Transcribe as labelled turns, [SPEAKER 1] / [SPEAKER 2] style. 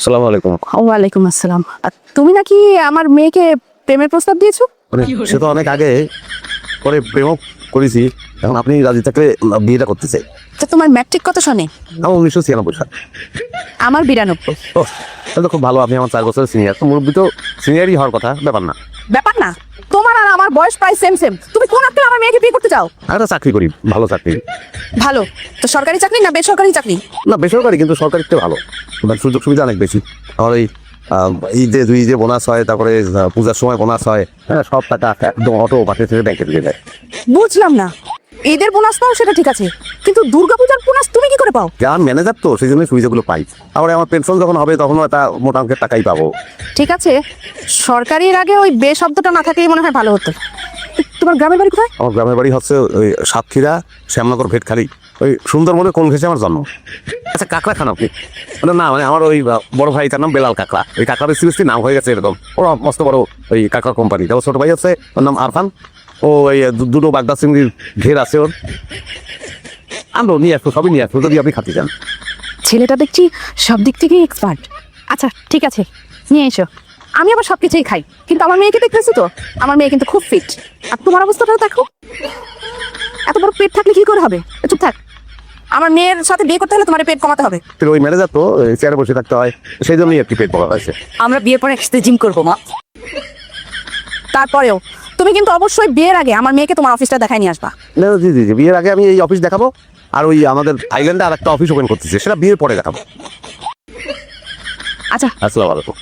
[SPEAKER 1] আসসালামু আলাইকুম।
[SPEAKER 2] ওয়ালাইকুম আসসালাম। আর তুমি নাকি আমার মেয়েকে প্রেমের প্রস্তাব দিয়েছো?
[SPEAKER 1] সে তো অনেক আগে পরে প্রেমও করেছি, এখন আপনি রাজি থাকলে বিয়েটা করতে চাই।
[SPEAKER 2] তা তোমার ম্যাট্রিক কত সনে?
[SPEAKER 1] আমার 1996 সাল।
[SPEAKER 2] আমার 92।
[SPEAKER 1] ও তাহলে তো খুব ভালো, আপনি আমার 4 বছরের সিনিয়র, তো মুরব্বী তো সিনিয়রই হওয়ার কথা, ব্যাপার না।
[SPEAKER 2] ব্যাপার না, তোমার আর আমার বয়স প্রায় সেম সেম। তুমি কোন আক্কেলে আমার মেয়েকে বিয়ে করতে চাও?
[SPEAKER 1] একটা চাকরি করি, ভালো চাকরি।
[SPEAKER 2] ভালো তো সরকারি চাকরি না বেসরকারি চাকরি?
[SPEAKER 1] না বেসরকারি, কিন্তু সরকারিতে ভালো, সুযোগ সুবিধা অনেক বেশি। আমার ওই ঈদে বোনাস হয়, তারপরে পূজার সময় বোনাস হয়, হ্যাঁ সব টাকা একদম অটো পাঠিয়ে থেকে ব্যাংকে ঢুকে যায়।
[SPEAKER 2] বুঝলাম না, ঈদের বোনাস পাও সেটা ঠিক আছে, কিন্তু দুর্গাপূজার বোনাস তুমি কি করে পাও?
[SPEAKER 1] আমার ম্যানেজার তো সেই জন্য সুবিধাগুলো পাই। আবার আমার পেনশন যখন হবে তখন একটা মোটা অঙ্কের টাকাই পাবো।
[SPEAKER 2] ঠিক আছে, সরকারির আগে ওই বে শব্দটা না থাকলেই মনে হয় ভালো হতো। তোমার গ্রামের বাড়ি কোথায়?
[SPEAKER 1] আমার গ্রামের বাড়ি হচ্ছে ওই সাতক্ষীরা, শ্যামনগর, ভেটখালি, ওই সুন্দরবনের কোন ঘেসে আমার জন্ম। আচ্ছা কাঁকড়া খান আপনি? না মানে আমার ওই বড় ভাই, তার নাম বেলাল কাঁকড়া, ওই কাঁকড়ার সিরিজটির নাম হয়ে গেছে এরকম, ওরা মস্ত বড় ওই কাঁকড়া কোম্পানি। তারপর ছোট ভাই আছে, ওর নাম আরফান, ও ওই দুটো বাগদা চিংড়ির ঘের আছে ওর। আনলো নিয়ে আসবো, সবই নিয়ে আসবো যদি আপনি খাতে চান।
[SPEAKER 2] ছেলেটা দেখছি সব দিক থেকেই এক্সপার্ট। আচ্ছা ঠিক আছে, নিয়ে এসো। আমি আবার সব কিছুই খাই, কিন্তু আমার মেয়েকে দেখতেছি তো, আমার মেয়ে কিন্তু খুব ফিট। আর তোমার অবস্থাটাও দেখো, এত বড় পেট থাকলে কি করে হবে? চুপ থাক, আমার মেয়ের সাথে বিয়ে করতে হলে তোমার পেট কমাতে হবে।
[SPEAKER 1] ওই ম্যানেজার তো চেয়ারে বসে থাকতে হয়, সেই জন্যই আর কি পেট বলা হয়েছে।
[SPEAKER 2] আমরা বিয়ের পরে একসাথে জিম করবো মা। তারপরেও তুমি কিন্তু অবশ্যই বিয়ের আগে আমার মেয়েকে তোমার অফিসটা দেখায় নিয়ে আসবা।
[SPEAKER 1] না জি জি জি, বিয়ের আগে আমি এই অফিস দেখাবো, আর ওই আমাদের থাইল্যান্ডে আর একটা অফিস ওপেন করতেছে, সেটা বিয়ের পরে দেখাবো।
[SPEAKER 2] আচ্ছা
[SPEAKER 1] আসসালামু আলাইকুম।